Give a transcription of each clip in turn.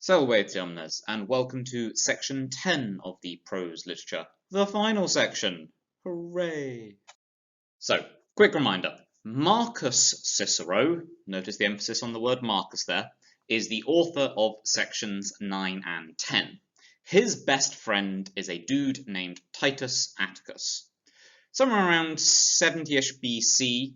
Salve omnes, and welcome to section 10 of the prose literature, the final section. Hooray! So, quick reminder, Marcus Cicero, notice the emphasis on the word Marcus there, is the author of sections 9 and 10. His best friend is a dude named Titus Atticus. Somewhere around 70-ish BC,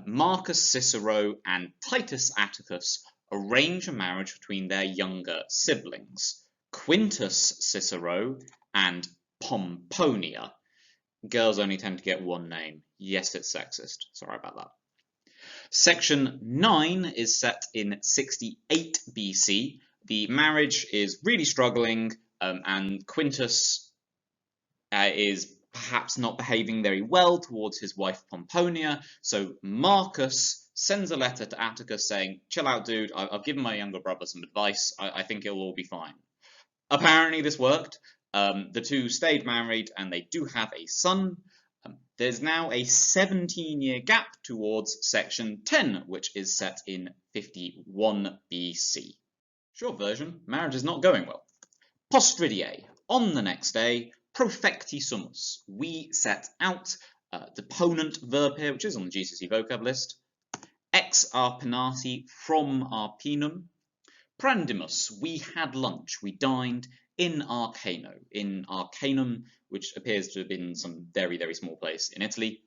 Marcus Cicero and Titus Atticus arrange a marriage between their younger siblings, Quintus Cicero and Pomponia. Girls only tend to get one name. Yes, it's sexist. Sorry about that. Section 9 is set in 68 BC. The marriage is really struggling, and Quintus is perhaps not behaving very well towards his wife Pomponia, so Marcus sends a letter to Atticus saying, chill out dude, I've given my younger brother some advice, I think it'll all be fine. Apparently this worked. The two stayed married and they do have a son. There's now a 17-year gap towards section 10, which is set in 51 BC. Short version, marriage is not going well. Postridie, on the next day, profecti sumus. We set out, deponent verb here, which is on the GCSE vocab list. Ex arpinati, from Arpinum. Prandimus, we had lunch, we dined in Arcano. In Arcanum, which appears to have been some very, very small place in Italy.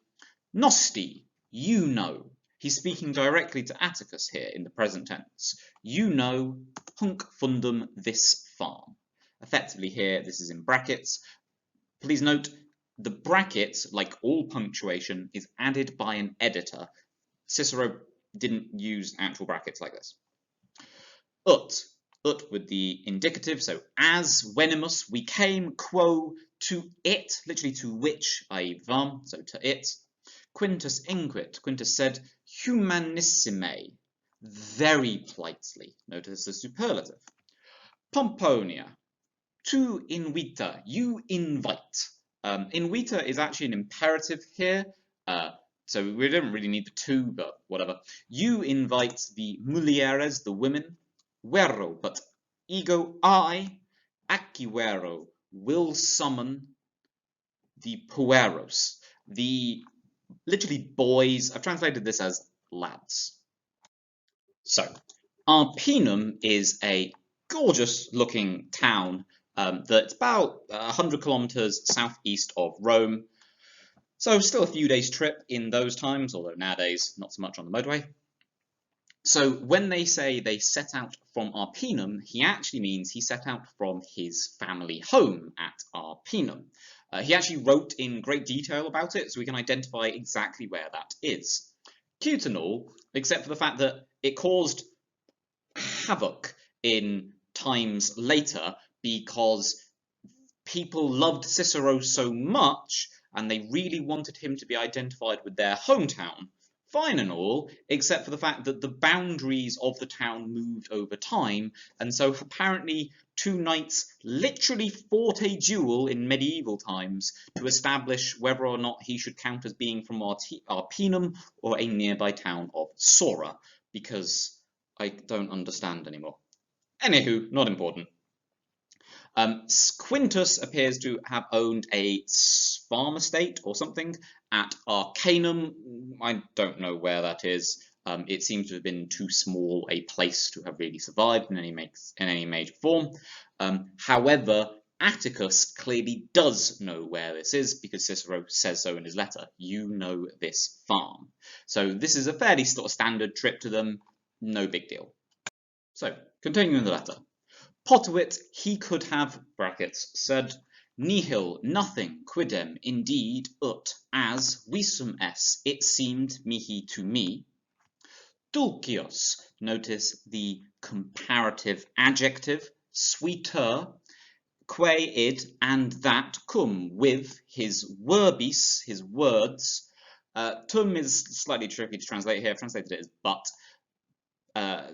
Nosti, you know. He's speaking directly to Atticus here in the present tense. You know, hunc fundum, this farm. Effectively here, this is in brackets. Please note, the brackets, like all punctuation, is added by an editor. Cicero didn't use actual brackets like this. Ut with the indicative, so as venimus, we came, quo, to it, literally to which, i.e. vam, so to it. Quintus inquit, Quintus said, humanissime, very politely. Notice the superlative. Pomponia, tu invita, you invite. Invita is actually an imperative here, so we don't really need the to, but whatever. You invite the mulieres, the women, vero, but ego I, acquivero, will summon the pueros, the literally boys. I've translated this as lads. So, Arpinum is a gorgeous looking town that's about 100 kilometers southeast of Rome. So still a few days trip in those times, although nowadays not so much on the motorway. So when they say they set out from Arpinum, he actually means he set out from his family home at Arpinum. He actually wrote in great detail about it, so we can identify exactly where that is. Cute and all, except for the fact that it caused havoc in times later because people loved Cicero so much and they really wanted him to be identified with their hometown. Fine and all, except for the fact that the boundaries of the town moved over time, and so apparently two knights literally fought a duel in medieval times to establish whether or not he should count as being from Arpinum or a nearby town of Sora, because I don't understand anymore. Anywho, not important. Quintus appears to have owned a farm estate or something at Arcanum. I don't know where that is. It seems to have been too small a place to have really survived in any major form. However, Atticus clearly does know where this is because Cicero says so in his letter. You know this farm. So this is a fairly sort of standard trip to them. No big deal. So, continuing the letter. Potuit, he could have, brackets, said, nihil, nothing, quidem, indeed, ut, as, visum es, it seemed mihi to me. Dulcius, notice the comparative adjective, sweeter, que id, and that, cum, with, his verbis, his words. Tum is slightly tricky to translate here, I've translated it as but.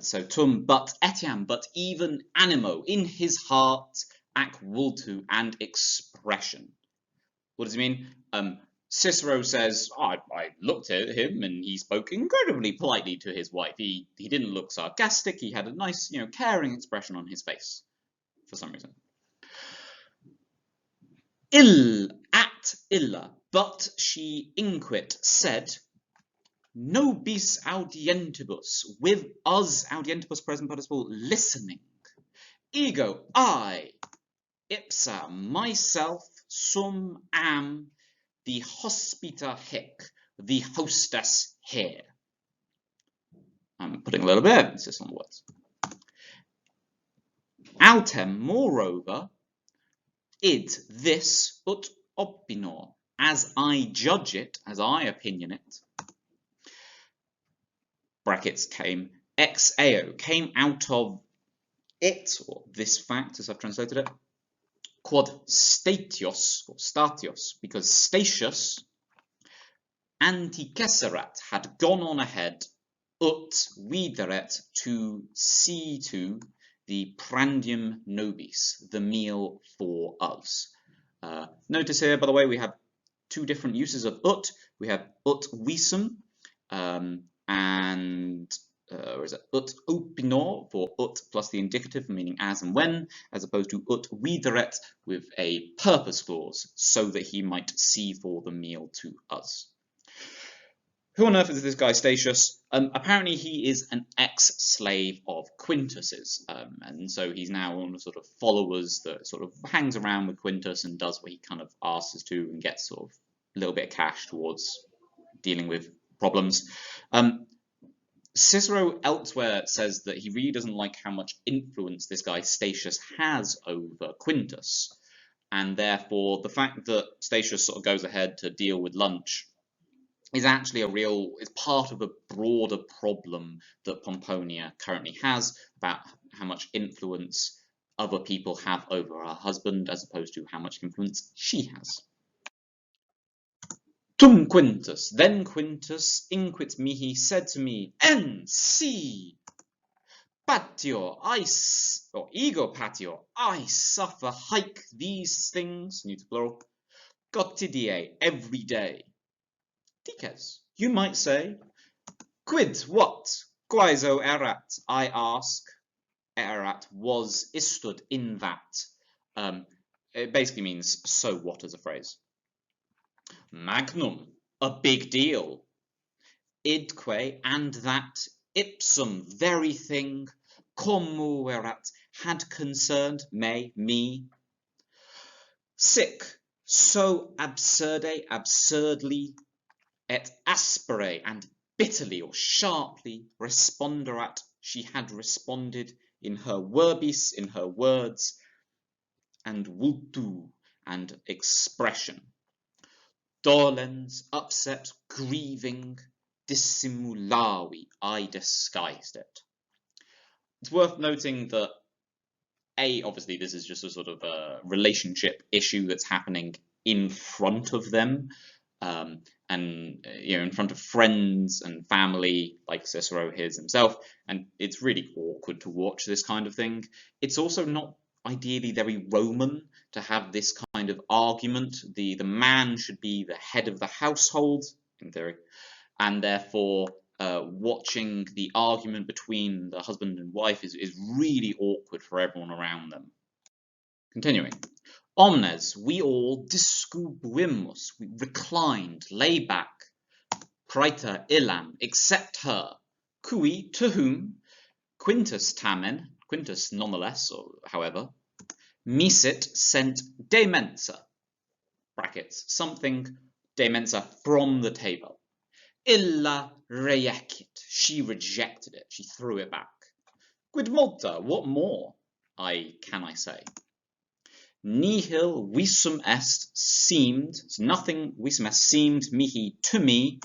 So tum, but etiam, but even animo, in his heart, ac vultu, and expression. What does he mean? Cicero says, I looked at him and he spoke incredibly politely to his wife. He didn't look sarcastic. He had a nice, caring expression on his face for some reason. Illa, but she inquit said, nobis audientibus, with us audientibus present participle, listening. Ego, I, ipsa, myself, sum am, the hospita hic, the hostess here. I'm putting a little bit of emphasis on the words. Autem, moreover, id this ut opinor, as I judge it, as I opinion it, brackets came, ex eo, came out of it, or this fact, as I've translated it, quod statios, or statios, because Statius anticesserat, had gone on ahead, ut videret, to see to the prandium nobis, the meal for us. Notice here, by the way, we have two different uses of ut. We have ut visum, and or is it ut opinor for ut plus the indicative, meaning as and when, as opposed to ut videret with a purpose clause, so that he might see for the meal to us. Who on earth is this guy Statius? Apparently he is an ex-slave of Quintus's, and so he's now one of the sort of followers that sort of hangs around with Quintus and does what he kind of asks us to and gets sort of a little bit of cash towards dealing with problems. Cicero elsewhere says that he really doesn't like how much influence this guy Statius has over Quintus, and therefore the fact that Statius sort of goes ahead to deal with lunch is actually is part of a broader problem that Pomponia currently has about how much influence other people have over her husband as opposed to how much influence she has. Tum Quintus, then Quintus, inquit mihi, said to me, en si, patio, or ego patio, I suffer hike these things, neuter plural, quotidie, every day. Dices, you might say, quid, what, quaeso erat, I ask, erat was istud in that. It basically means so what as a phrase. Magnum, a big deal. Idque, and that, ipsum, very thing, commoverat, had concerned me. Sic, so absurde, absurdly, et aspere, and bitterly or sharply, responderat, she had responded in her verbis, in her words, and vultu, and expression. Dolens, upset, grieving, dissimulavi, I disguised it. It's worth noting that obviously this is just a sort of a relationship issue that's happening in front of them, and in front of friends and family, like Cicero hears himself, and it's really awkward to watch this kind of thing. It's also not ideally very Roman to have this kind of argument. The man should be the head of the household, in theory, and therefore watching the argument between the husband and wife is really awkward for everyone around them. Continuing. Omnes, we all discubuimus, we reclined, lay back, praeter illam, except her, cui, to whom, Quintus tamen, Quintus nonetheless, or however, misit sent de mensa, brackets, something, de mensa, from the table. Illa rejecit, she rejected it, she threw it back. Quid multa, what more, can I say? Nihil visum est seemed, so nothing visum est seemed mihi to me,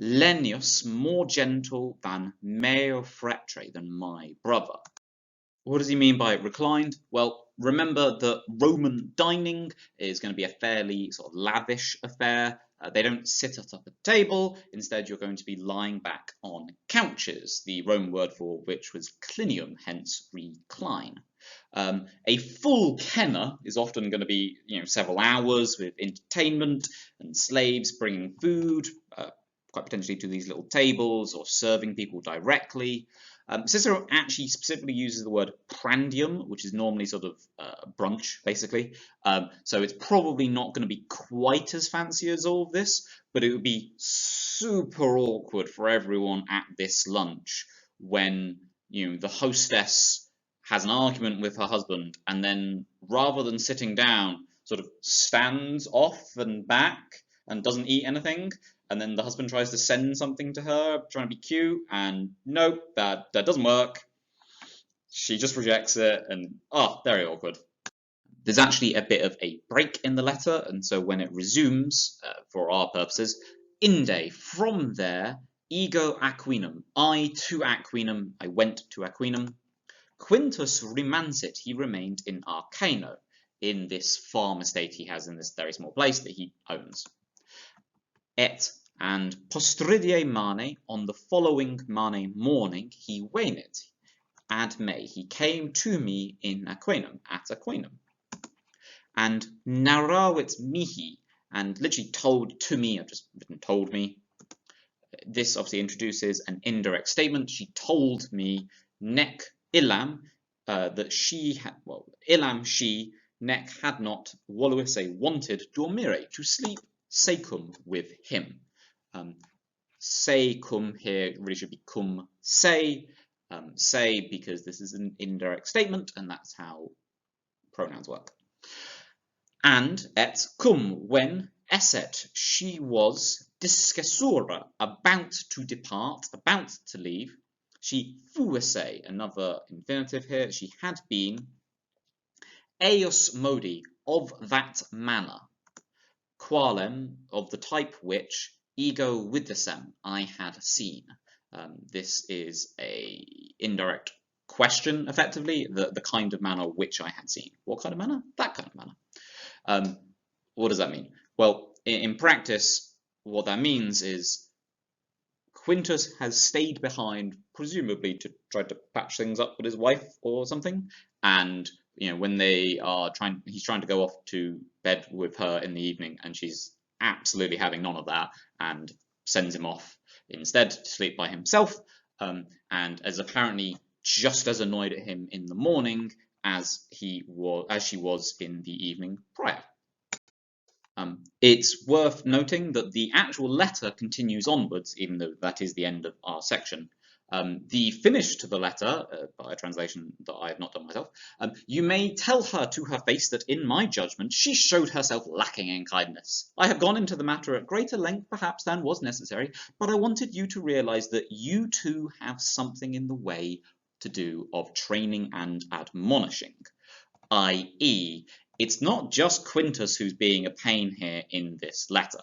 lenius, more gentle than meo fretre, than my brother. What does he mean by reclined? Well, remember that Roman dining is going to be a fairly sort of lavish affair. They don't sit at a table. Instead, you're going to be lying back on couches, the Roman word for which was clinium, hence recline. A full cenner is often going to be, several hours with entertainment and slaves bringing food, quite potentially to these little tables or serving people directly. Cicero actually specifically uses the word prandium, which is normally sort of brunch, basically. So it's probably not going to be quite as fancy as all of this, but it would be super awkward for everyone at this lunch when the hostess has an argument with her husband, and then rather than sitting down, sort of stands off and back and doesn't eat anything. And then the husband tries to send something to her, trying to be cute, and nope, that doesn't work. She just rejects it, and very awkward. There's actually a bit of a break in the letter, and so when it resumes, for our purposes, inde, from there, ego Aquinum, I to Aquinum, I went to Aquinum. Quintus remansit, he remained in Arcano, in this farm estate he has in this very small place that he owns. Et, and postridie mane, on the following mane morning, he venit, ad me, he came to me in Aquinum, at Aquinum. And narravit mihi, and literally told to me, I've just written told me. This obviously introduces an indirect statement. She told me, nec illam, that she had, illam she, nec had not, voluisse wanted, dormire, to sleep, secum, with him. Say cum here really should be cum say, because this is an indirect statement, and that's how pronouns work. And et cum, when esset, she was discessura, about to depart, about to leave. She fuisse, another infinitive here, she had been, eos modi, of that manner, qualem, of the type which, ego videsem, I had seen. This is a indirect question, effectively, the kind of manner which I had seen. What kind of manner? That kind of manner. What does that mean? Well, in practice, what that means is Quintus has stayed behind, presumably to try to patch things up with his wife or something, and when they are he's trying to go off to bed with her in the evening, and she's absolutely having none of that, and sends him off instead to sleep by himself, and is apparently just as annoyed at him in the morning as she was in the evening prior. It's worth noting that the actual letter continues onwards, even though that is the end of our section. The finish to the letter, by a translation that I have not done myself, you may tell her to her face that in my judgment she showed herself lacking in kindness. I have gone into the matter at greater length perhaps than was necessary, but I wanted you to realize that you too have something in the way to do of training and admonishing, i.e., it's not just Quintus who's being a pain here in this letter.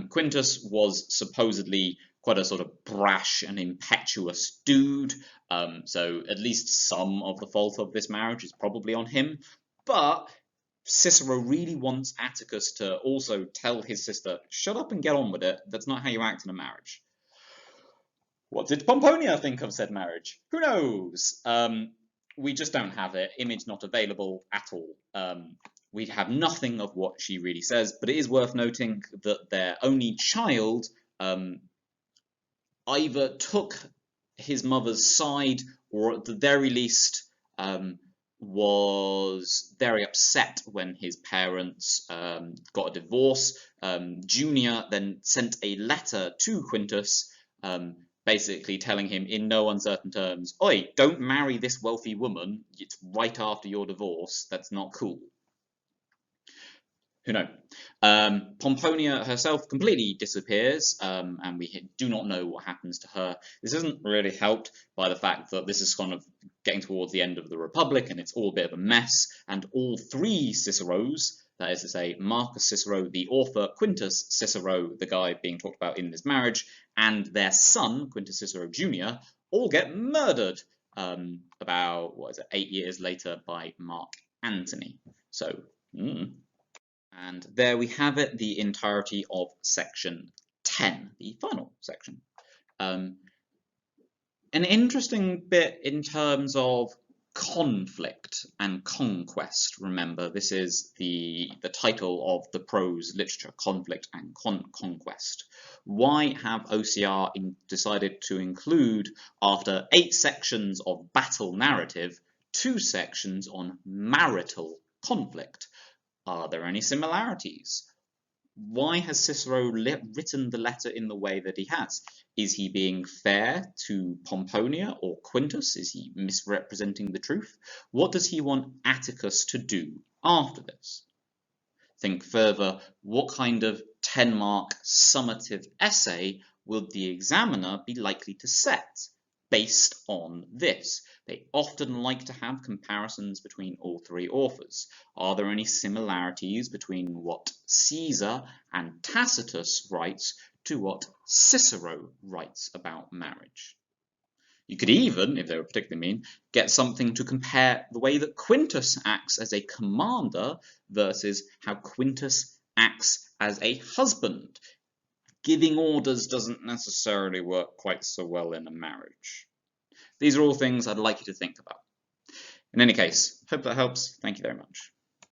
Quintus was supposedly quite a sort of brash and impetuous dude, so at least some of the fault of this marriage is probably on him, but Cicero really wants Atticus to also tell his sister, shut up and get on with it, that's not how you act in a marriage. What did Pomponia think of said marriage? Who knows? We just don't have it. Image not available at all. We have nothing of what she really says, but it is worth noting that their only child either took his mother's side, or at the very least was very upset when his parents got a divorce. Junior then sent a letter to Quintus, basically telling him in no uncertain terms, oi, don't marry this wealthy woman, it's right after your divorce, that's not cool. Who knows? Pomponia herself completely disappears, and we do not know what happens to her. This isn't really helped by the fact that this is kind of getting towards the end of the Republic, and it's all a bit of a mess, and all three Ciceros, that is to say, Marcus Cicero, the author, Quintus Cicero, the guy being talked about in this marriage, and their son, Quintus Cicero Jr., all get murdered about, 8 years later by Mark Antony. So, And there we have it, the entirety of section 10, the final section. An interesting bit in terms of Conflict and Conquest. Remember, this is the title of the prose literature, Conflict and Conquest. Why have OCR decided to include, after 8 sections of battle narrative, 2 sections on marital conflict? Are there any similarities? Why has Cicero written the letter in the way that he has? Is he being fair to Pomponia or Quintus? Is he misrepresenting the truth? What does he want Atticus to do after this? Think further, what kind of 10-mark summative essay will the examiner be likely to set based on this? They often like to have comparisons between all 3 authors. Are there any similarities between what Caesar and Tacitus writes to what Cicero writes about marriage? You could even, if they were particularly mean, get something to compare the way that Quintus acts as a commander versus how Quintus acts as a husband. Giving orders doesn't necessarily work quite so well in a marriage. These are all things I'd like you to think about. In any case, hope that helps. Thank you very much.